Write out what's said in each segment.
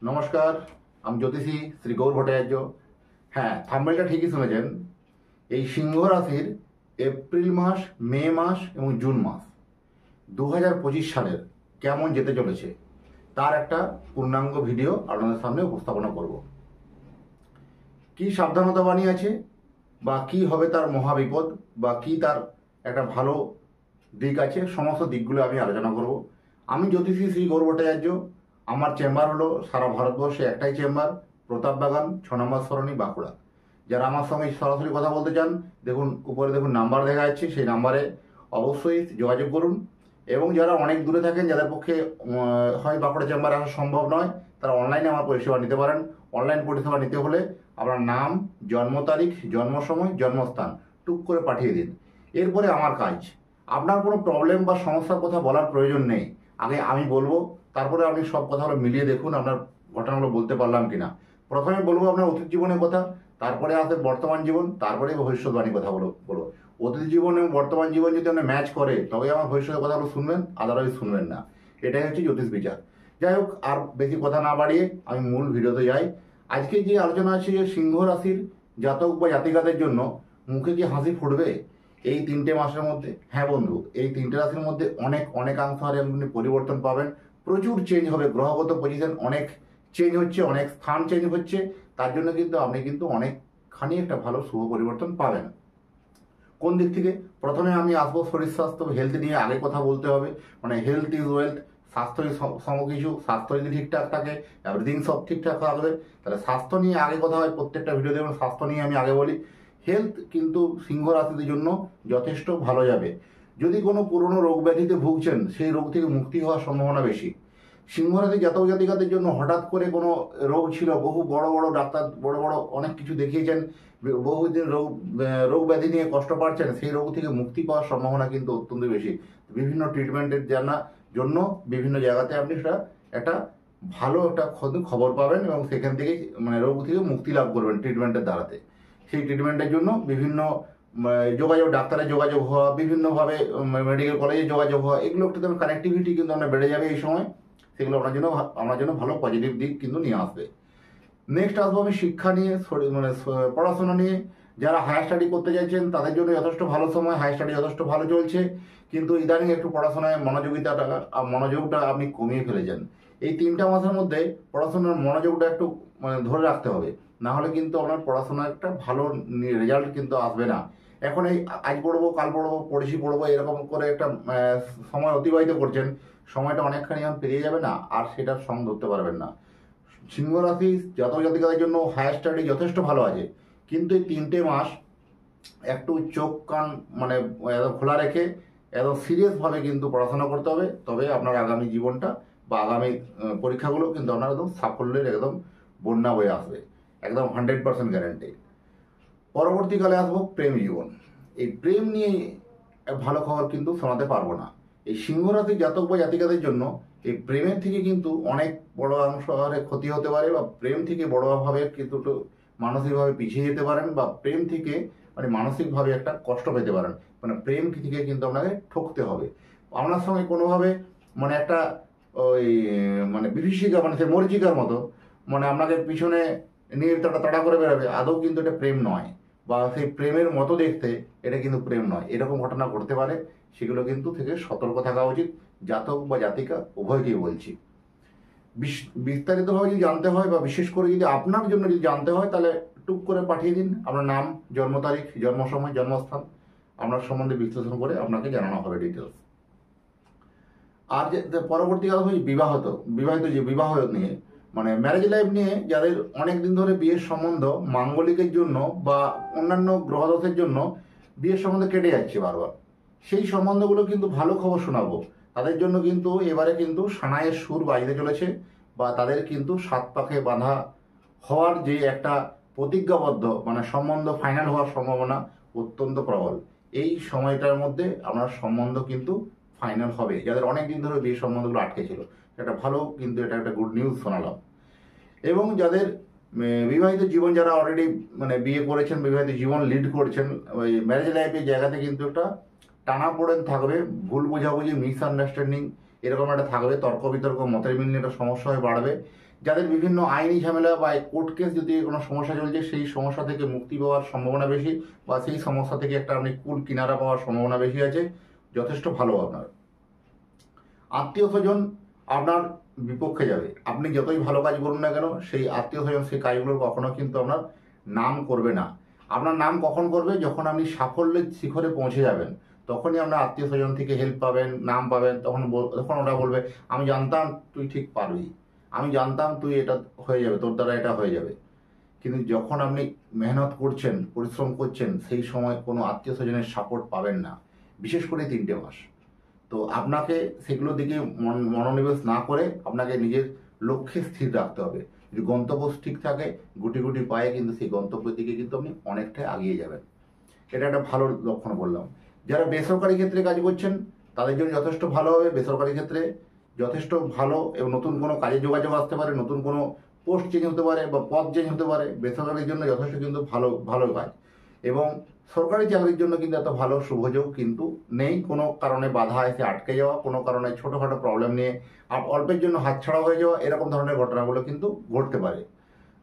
নমস্কার, আমি জ্যোতিষী শ্রী গৌর ভট্টাচার্য। হ্যাঁ, থাম্বনেলটা ঠিকই শুনেছেন। এই সিংহ রাশির এপ্রিল মাস, মে মাস এবং জুন মাস 2025 সালের কেমন যেতে চলেছে তার একটা পূর্ণাঙ্গ ভিডিও আপনাদের সামনে উপস্থাপনা করব। কি সাবধানতা বাণী আছে, বা কি হবে তার মহাবিপদ, বা কি তার একটা ভালো দিক আছে, সমস্ত দিকগুলো আমি আলোচনা করব। আমি জ্যোতিষী শ্রী গৌর ভট্টাচার্য। আমার চেম্বার হলো সারা ভারতবর্ষে একটাই চেম্বার, প্রতাপ বাগান, 6 নম্বর সরণি, বাঁকুড়া। যারা আমার সঙ্গে সরাসরি কথা বলতে চান, দেখুন উপরে দেখুন নাম্বার দেখা যাচ্ছে, সেই নাম্বারে অবশ্যই যোগাযোগ করুন। এবং যারা অনেক দূরে থাকেন, যাদের পক্ষে হয় বাঁকুড়া চেম্বারে আসা সম্ভব নয়, তারা অনলাইনে আমার পরিষেবা নিতে পারেন। অনলাইন পরিষেবা নিতে হলে আপনার নাম, জন্ম তারিখ, জন্ম সময়, জন্মস্থান টুক করে পাঠিয়ে দিন। এরপরে আমার কাজ। আপনার কোনো প্রবলেম বা সমস্যার কথা বলার প্রয়োজন নেই, আগে আমি বলবো, তারপরে আপনি সব কথাগুলো মিলিয়ে দেখুন আপনার ঘটনাগুলো বলতে পারলাম কিনা। প্রথমে বলবো আপনার অতীত জীবনের কথা, তারপরে আসবে বর্তমান জীবন, তারপরে ভবিষ্যৎবাণীর কথা বলবো। অতীত জীবন এবং বর্তমান জীবন যদি আপনি ম্যাচ করে তবে আমার ভবিষ্যতের কথাগুলো শুনবেন, আদারওয়াইজ শুনবেন না। এটাই হচ্ছে জ্যোতিষ বিচার। যাই হোক, আর বেশি কথা না বাড়িয়ে আমি মূল ভিডিওতে যাই। আজকে যে আলোচনা আছে যে সিংহ রাশির জাতক বা জাতিকাদের জন্য মুখে কি হাসি ফুটবে এই 3টে মাসের মধ্যে? হ্যাঁ বন্ধু, এই 3টে রাশির মধ্যে অনেকাংশ হারে আপনি পরিবর্তন পাবেন। প্রচুর চেঞ্জ হবে, গ্রহগত পজিশন অনেক চেঞ্জ হচ্ছে, অনেক স্থান চেঞ্জ হচ্ছে। তার জন্য কিন্তু আপনি কিন্তু অনেকখানি একটা ভালো শুভ পরিবর্তন পাবেন। কোন দিক থেকে? প্রথমে আমি আসবো শরীর স্বাস্থ্য, হেলথ নিয়ে আগে কথা বলতে হবে। মানে হেলথ ইজ ওয়েলথ, স্বাস্থ্যই কিছু। স্বাস্থ্য যদি ঠিকঠাক থাকে, এভরিথিং সব ঠিকঠাক থাকবে। তাহলে স্বাস্থ্য নিয়ে আগে কথা হয়, প্রত্যেকটা ভিডিও দেখুন স্বাস্থ্য নিয়ে আমি আগে বলি। হেলথ কিন্তু সিংহ রাশিদের জন্য যথেষ্ট ভালো যাবে। যদি কোনো পুরনো রোগ ব্যাধিতে ভুগছেন, সেই রোগ থেকে মুক্তি হওয়ার সম্ভাবনা বেশি। সিংহ রাশি জাতক জাতিকাদের জন্য হঠাৎ করে কোনো রোগ ছিল, বহু বড় বড় ডাক্তার বড় বড় অনেক কিছু দেখিয়েছেন, বহুদিন রোগ ব্যাধি নিয়ে কষ্ট পাচ্ছেন, সেই রোগ থেকে মুক্তি পাওয়ার সম্ভাবনা কিন্তু অত্যন্ত বেশি। বিভিন্ন ট্রিটমেন্টের জন্য বিভিন্ন জায়গাতে আপনি সেটা একটা ভালো একটা খবর পাবেন এবং সেখান থেকে মানে রোগ থেকে মুক্তি লাভ করবেন ট্রিটমেন্টের দ্বারাতে। সেই ট্রিটমেন্টের জন্য বিভিন্ন যোগাযোগ, ডাক্তারের যোগাযোগ হওয়া, বিভিন্নভাবে মেডিকেল কলেজে যোগাযোগ হওয়া, এগুলো একটু কানেক্টিভিটি কিন্তু আমরা বেড়ে যাবে এই সময়। সেগুলো আপনার জন্য ভালো পজিটিভ দিক কিন্তু নিয়ে আসবে। নেক্সট আসবো আমি শিক্ষা নিয়ে, পড়াশোনা নিয়ে। যারা হায়ার স্টাডি করতে চাইছেন তাদের জন্য যথেষ্ট ভালো সময়, হায়ার স্টাডি যথেষ্ট ভালো চলছে। কিন্তু ইদানিং একটু পড়াশোনায় মনোযোগটা আপনি কমিয়ে ফেলেছেন। এই 3টা মাসের মধ্যে পড়াশোনার মনোযোগটা একটু ধরে রাখতে হবে, না হলে কিন্তু আপনার পড়াশোনার একটা ভালো রেজাল্ট কিন্তু আসবে না। এখন এই আজ পড়বো, কাল পড়বো, পড়বো এরকম করে একটা সময় অতিবাহিত করছেন, সময়টা অনেকখানি পেরিয়ে যাবে না, আর সেটার সঙ্গ ধরতে পারবেন না। সিংহ রাশি জাতক জাতিকাদের জন্য হায়ার স্টাডি যথেষ্ট ভালো আছে, কিন্তু এই 3টে মাস একটু চোখ কান খোলা রেখে একদম সিরিয়াসভাবে কিন্তু পড়াশোনা করতে হবে। তবে আপনার আগামী জীবনটা বা আগামী পরীক্ষাগুলো কিন্তু আপনার একদম সাফল্যের একদম বন্যা বয়ে আসবে, একদম 100% গ্যারান্টি। পরবর্তীকালে আসবো প্রেম জীবন। এই প্রেম নিয়ে ভালো খবর কিন্তু শোনাতে পারবো না। এই সিংহ রাশি জাতক বা জাতিকাদের জন্য এই প্রেমের থেকে কিন্তু অনেক বড় অংশ হারে ক্ষতি হতে পারে, বা প্রেম থেকে বড়ভাবে কিন্তু মানসিকভাবে পিছিয়ে যেতে পারেন, বা প্রেম থেকে মানসিকভাবে একটা কষ্ট পেতে পারেন। প্রেম থেকে কিন্তু আপনাকে ঠকতে হবে। আপনার সঙ্গে কোনোভাবে একটা ওই বিভীষিকা সে মরিচিকার মতো আপনাকে পিছনে নিয়ে তাড়া করে বেরোবে, আদৌ কিন্তু এটা প্রেম নয়, বা সেই প্রেমের মতো দেখতে, এটা কিন্তু প্রেম নয়। এরকম ঘটনা ঘটতে পারে, সেগুলো কিন্তু থেকে সতর্ক থাকা উচিত জাতক বা জাতিকা উভয়কেই বলছি। বিস্তারিতভাবে যদি জানতে হয়, বা বিশেষ করে যদি আপনার জন্য যদি জানতে হয়, তাহলে টুক করে পাঠিয়ে দিন আপনার নাম, জন্ম তারিখ, জন্ম সময়, জন্মস্থান। আপনার সম্বন্ধে বিশ্লেষণ করে আপনাকে জানানো হবে ডিটেলস। আর যে পরবর্তীকালে বিবাহিত যে বিবাহ নিয়ে ম্যারেজ লাইফ নিয়ে, যাদের অনেক দিন ধরে বিয়ের সম্বন্ধ মাঙ্গলিকের জন্য বা অন্যান্য গ্রহদোষের জন্য বিয়ের সম্বন্ধ কেটে যাচ্ছে বারবার, সেই সম্বন্ধগুলো কিন্তু ভালো খবর শোনাবো। তাদের জন্য কিন্তু এবারে কিন্তু সানাইয়ের সুর বাজতে চলেছে, বা তাদের কিন্তু 7 পাকে বাঁধা হওয়ার যে একটা প্রতিজ্ঞাবদ্ধ সম্বন্ধ ফাইনাল হওয়ার সম্ভাবনা অত্যন্ত প্রবল। এই সময়টার মধ্যে আপনার সম্বন্ধ কিন্তু ফাইনাল হবে। যাদের অনেক দিন ধরে বিয়ে সম্বন্ধগুলো আটকে ছিল, এটা ভালো, কিন্তু এটা একটা গুড নিউজ শোনালাম। এবং যাদের বিবাহিত জীবন, যারা অলরেডি বিয়ে করেছেন, বিবাহিত জীবন লিড করছেন, ওই ম্যারেজ লাইফের জায়গাতে কিন্তু একটা টানাপোড়েন থাকবে, ভুল বোঝাবুঝি, মিসআন্ডারস্ট্যান্ডিং এরকম একটা থাকবে, তর্ক বিতর্ক, মতের মিল নিয়ে একটা সমস্যা হয়ে বাড়বে। যাদের বিভিন্ন আইনি ঝামেলা বা কোর্ট কেস যদি কোনো সমস্যা চলছে, সেই সমস্যা থেকে মুক্তি পাওয়ার সম্ভাবনা বেশি, বা সেই সমস্যা থেকে একটা আপনি কুল কিনারা পাওয়ার সম্ভাবনা বেশি আছে, যথেষ্ট ভালো। আপনার আত্মীয় স্বজন আপনার বিপক্ষে যাবে, আপনি যতই ভালো কাজ করুন না কেন, সেই আত্মীয় স্বজন সেই কাজগুলো কখনো কিন্তু আপনার নাম করবে না। আপনার নাম কখন করবে? যখন আপনি সাফল্যের শিখরে পৌঁছে যাবেন, তখনই আপনার আত্মীয় স্বজন থেকে হেল্প পাবেন, নাম পাবেন। তখন ওরা বলবে, আমি জানতাম তুই ঠিক পারবি, আমি জানতাম তুই এটা হয়ে যাবে, তোর দ্বারা এটা হয়ে যাবে। কিন্তু যখন আপনি মেহনত করছেন, পরিশ্রম করছেন, সেই সময় কোনো আত্মীয় স্বজনের সাপোর্ট পাবেন না, বিশেষ করে 3টে মাস। তো আপনাকে সেগুলোর দিকে মনোনিবেশ না করে আপনাকে নিজের লক্ষ্যে স্থির রাখতে হবে। যদি গন্তব্য ঠিক থাকে, গুটি গুটি পায়ে কিন্তু সেই গন্তব্যের দিকে কিন্তু আপনি অনেকটাই এগিয়ে যাবেন। এটা একটা ভালো লক্ষণ বললাম। যারা বেসরকারি ক্ষেত্রে কাজ করছেন তাদের জন্য যথেষ্ট ভালো হবে। বেসরকারি ক্ষেত্রে যথেষ্ট ভালো, এবং নতুন কোনো কাজে যোগাযোগ আসতে পারে, নতুন কোনো পোস্ট চেঞ্জ হতে পারে বা পদ চেঞ্জ হতে পারে। বেসরকারির জন্য যথেষ্ট কিন্তু ভালো ভালো কাজ। এবং সরকারি চাকরির জন্য কিন্তু এত ভালো শুভযোগ কিন্তু নেই। কোনো কারণে বাধা এসে আটকে যাওয়া, কোনো কারণে ছোটোখাটো প্রবলেম নিয়ে অল্পের জন্য হাতছাড়া হয়ে যাওয়া, এরকম ধরনের ঘটনাগুলো কিন্তু ঘটতে পারে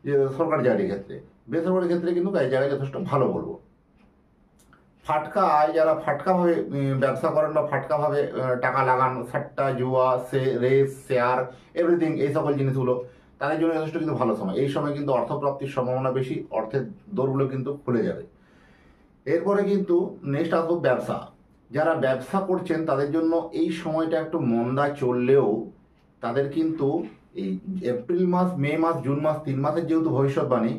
যে সরকারি চাকরির ক্ষেত্রে। বেসরকারি ক্ষেত্রে কিন্তু এই জায়গায় যথেষ্ট ভালো বলবো। ফাটকা আয়, যারা ফাটকাভাবে ব্যবসা করেন বা ফাটকাভাবে টাকা লাগান, সাট্টা জুয়া রেস শেয়ার এভরিথিং, এই সকল জিনিসগুলো, তাদের জন্য যথেষ্ট কিন্তু ভালো সময়। এই সময় কিন্তু অর্থপ্রাপ্তির সম্ভাবনা বেশি, অর্থের দরগুলো কিন্তু খুলে যাবে। এরপরে কিন্তু নেক্সট আসবো ব্যবসা। যারা ব্যবসা করছেন তাদের জন্য এই সময়টা একটু মন্দা চললেও তাদের কিন্তু এই এপ্রিল মাস, মে মাস, জুন মাস, 3 মাসের যেহেতু ভবিষ্যৎবাণী,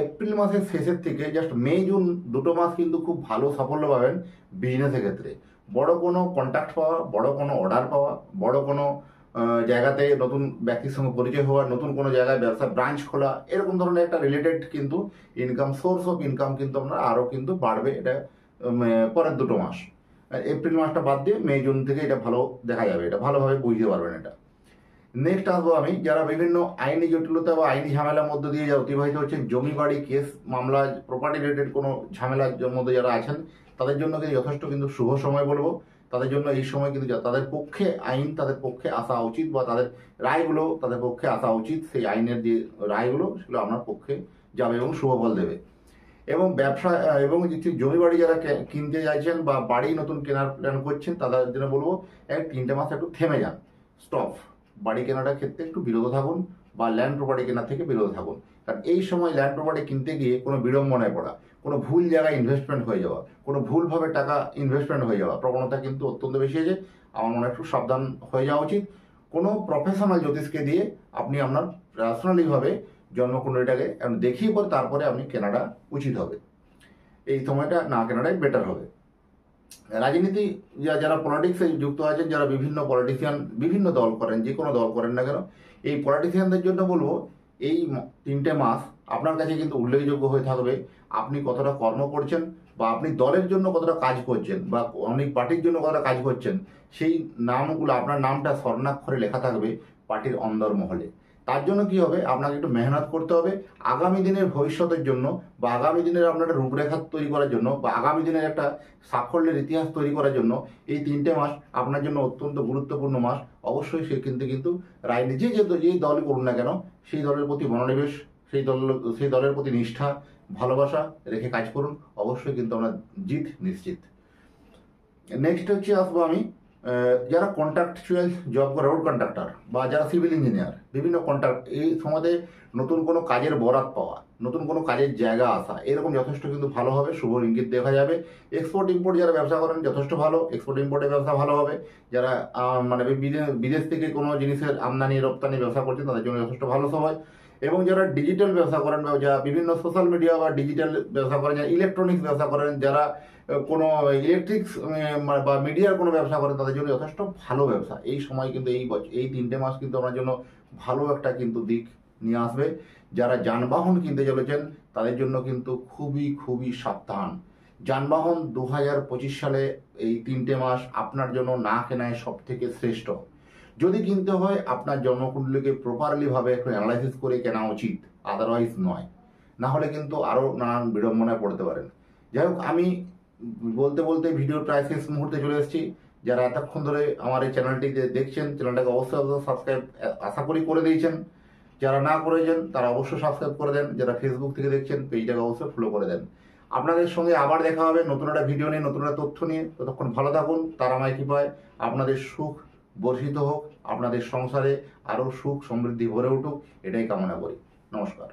এপ্রিল মাসের শেষের থেকে জাস্ট মে জুন 2 মাস কিন্তু খুব ভালো সাফল্য পাবেন বিজনেসের ক্ষেত্রে। বড় কোনো কন্ট্যাক্ট পাওয়া, বড় কোনো অর্ডার পাওয়া, বড় কোনো জায়গাতে নতুন ব্যক্তির সঙ্গে পরিচয় হওয়া, নতুন কোনো জায়গায় ব্যবসা ব্রাঞ্চ খোলা, এরকম ধরনের একটা রিলেটেড কিন্তু ইনকাম, সোর্স অফ ইনকাম কিন্তু আপনার আরও কিন্তু বাড়বে। এটা পরের 2 মাস, এপ্রিল মাসটা বাদ দিয়ে মে জুন থেকে এটা ভালো দেখা যাবে, এটা ভালোভাবে বুঝতে পারবেন এটা। নেক্সট আসবো আমি, যারা বিভিন্ন আইনি জটিলতা বা আইনি ঝামেলার মধ্যে দিয়ে যা অতিবাহিত হচ্ছেন, জমি বাড়ি কেস মামলা, প্রপার্টি রিলেটেড কোনো ঝামেলার মধ্যে যারা আছেন, তাদের জন্য কিন্তু যথেষ্ট কিন্তু শুভ সময় বলবো। তাদের জন্য এই সময় কিন্তু তাদের পক্ষে আইন তাদের পক্ষে আসা উচিত, বা তাদের রায়গুলো তাদের পক্ষে আসা উচিত। সেই আইনের যে রায়গুলো সেগুলো আপনার পক্ষে যাবে এবং শুভ ফল দেবে। এবং ব্যবসা এবং যে জমি বাড়ি যারা কিনতে চাইছেন বা বাড়ি নতুন কেনার প্ল্যান করছেন, তাদের জন্য বলবো 3টে মাস একটু থেমে যান, স্টপ। বাড়ি কেনাটার ক্ষেত্রে একটু বিরত থাকুন, বা ল্যান্ড প্রপার্টি কেনার থেকে বিরত থাকুন। কারণ এই সময় ল্যান্ড প্রপার্টি কিনতে গিয়ে কোনো বিড়ম্বনায় পড়া, কোনো ভুল জায়গায় ইনভেস্টমেন্ট হয়ে যাওয়া, কোনো ভুলভাবে টাকা ইনভেস্টমেন্ট হয়ে যাওয়া প্রবণতা কিন্তু অত্যন্ত বেশি আছে। আমার মনে হয় একটু সাবধান হয়ে যাওয়া উচিত। কোনো প্রফেশনাল জ্যোতিষকে দিয়ে আপনি আপনার পার্সোনালিভাবে জন্মকুণ্ডলীটাকে দেখিয়ে পরে তারপরে আপনি কেনাটা উচিত হবে। এই সময়টা না কেনাটাই বেটার হবে। রাজনীতি যারা পলিটিক্সে যুক্ত আছেন, যারা বিভিন্ন পলিটিশিয়ান বিভিন্ন দল করেন, যে কোনো দল করেন না কেন, এই পলিটিশিয়ানদের জন্য বলবো এই 3টে মাস আপনার কাছে কিন্তু উল্লেখযোগ্য হয়ে থাকবে। আপনি কতটা কর্ম করছেন, বা আপনি দলের জন্য কতটা কাজ করছেন, বা অনেক পার্টির জন্য কতটা কাজ করছেন, সেই নামগুলো, আপনার নামটা স্বর্ণাক্ষরে লেখা থাকবে পার্টির অন্দরমহলে। তার জন্য কি হবে, আপনাকে একটু মেহনত করতে হবে আগামী দিনের ভবিষ্যতের জন্য, বা আগামী দিনের আপনার একটা রূপরেখা তৈরি করার জন্য, বা আগামী দিনের একটা সাফল্যের ইতিহাস তৈরি করার জন্য। এই 3টে মাস আপনার জন্য অত্যন্ত গুরুত্বপূর্ণ মাস। অবশ্যই সে কিন্তু রাজনীতি যেই দলই করুন না কেন, সেই দলের প্রতি মনোনিবেশ, সেই দলের প্রতি নিষ্ঠা, ভালোবাসা রেখে কাজ করুন। অবশ্যই কিন্তু আপনার জিত নিশ্চিত। নেক্সট হচ্ছে আসবো আমি, যারা কন্ট্রাকচুয়াল জব করে, রোড কন্ট্রাক্টর বা যারা সিভিল ইঞ্জিনিয়ার, বিভিন্ন কন্ট্রাক্ট, এই সময়তে নতুন কোনো কাজের বরাত পাওয়া, নতুন কোনো কাজের জায়গা আসা, এরকম যথেষ্ট কিন্তু ভালো হবে, শুভ ইঙ্গিত দেখা যাবে। এক্সপোর্ট ইম্পোর্ট যারা ব্যবসা করেন যথেষ্ট ভালো, এক্সপোর্ট ইম্পোর্টের ব্যবসা ভালো হবে। যারা মানে বিদেশ থেকে কোনো জিনিসের আমদানি রপ্তানি ব্যবসা করছেন তাদের জন্য যথেষ্ট ভালো সময়। এবং যারা ডিজিটাল ব্যবসা করেন, বা যারা বিভিন্ন সোশ্যাল মিডিয়া বা ডিজিটাল ব্যবসা করেন, যারা ইলেকট্রনিক্স ব্যবসা করেন, যারা কোনো ইলেকট্রিক্স বা মিডিয়ার কোনো ব্যবসা করেন, তাদের জন্য যথেষ্ট ভালো ব্যবসা। এই সময় কিন্তু এই 3টে মাস কিন্তু আপনার জন্য ভালো একটা কিন্তু দিক নিয়ে আসবে। যারা যানবাহন কিনতে চলেছেন তাদের জন্য কিন্তু খুবই খুবই সাবধান। যানবাহন 2025 সালে এই 3টে মাস আপনার জন্য না কেনায় সব থেকে শ্রেষ্ঠ। যদি কিনতে হয় আপনার জন্মকুণ্ডলীকে প্রপারলিভাবে একটু অ্যানালাইসিস করে কেনা উচিত, আদারওয়াইজ নয়। না হলে কিন্তু আরও নানান বিড়ম্বনায় পড়তে পারেন। যাই হোক, আমি বলতে বলতে ভিডিওর প্রায় শেষ মুহূর্তে চলে এসেছি। যারা এতক্ষণ ধরে আমার এই চ্যানেলটিতে দেখছেন, চ্যানেলটাকে অবশ্যই সাবস্ক্রাইব আশা করি করে দিয়েছেন। যারা না করেছেন তারা অবশ্যই সাবস্ক্রাইব করে দেন, যারা ফেসবুক থেকে দেখছেন পেজটাকে অবশ্যই ফলো করে দেন। আপনাদের সঙ্গে আবার দেখা হবে নতুন একটা ভিডিও নিয়ে, নতুন একটা তথ্য নিয়ে। ততক্ষণ ভালো থাকুন, তারামায় কৃপায় আপনাদের সুখ বর্ষিত হোক, আপনাদের সংসারে আরও সুখ সমৃদ্ধি ভরে উঠুক, এটাই কামনা করি। নমস্কার।